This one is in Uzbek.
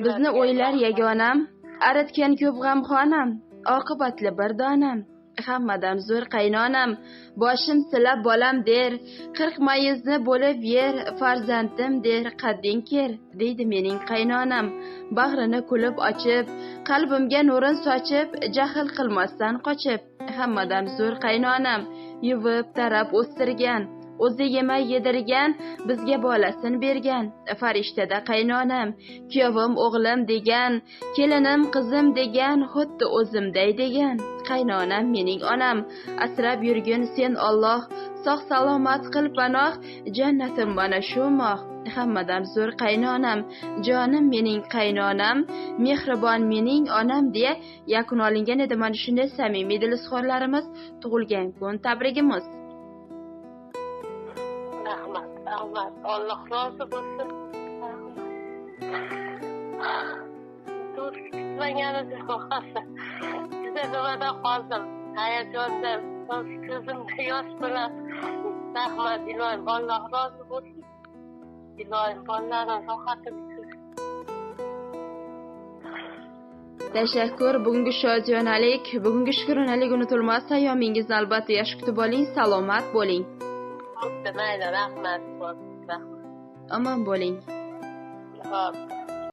bizni o'ylar yagonam, aritgan ko'p g'amxonam, oqibatli bir donam. Hammadan zo'r qaynonam, boshim silab bolam der, 40 mayizni bo'lib yer, farzandim der, qadding ker, deydi mening qaynonam. Bag'rini kulib ochib, qalbimga nurin sochib, jahl qilmasdan qochib. Hammadan zo'r qaynonam, yuvib tarab o'stirgan, o'zi yemay yedirgan, bizga bolasin bergan. Farishtada qaynonam, kuyovim o'g'lim degan, kelinim qizim degan, xuddi o'zimday degan. Qaynonam mening onam, asrab yurgin sen Alloh, sog' salomat qil panoh, jannatim mana shu moh. Hammadan zo'r qaynonam, jonim mening qaynonam, mehribon mening onam deya yakun olingan edi. Mana shunday samimiy dilizxorlarimiz tug'ilgan kun tabrigimiz. Rahmat, rahmat. Alloh rozi bo'lsin. Do'st kutmaganiga bo'lmasa. Juda nimada qoldim. Hayajonda, ko'zimda yosh bilan. Rahmat, ilohim, Alloh rozi bo'lsin. Ilohim, bolalarim rohatini ko'rsin. Tashakkur. Bugungi shodiyonalik, bugungi shukronalik unutilmas ayyomingizni albatta yaxshi kutib oling, salomat bo'ling. Mayli, rahmat. Omon bo'ling. Xo'p.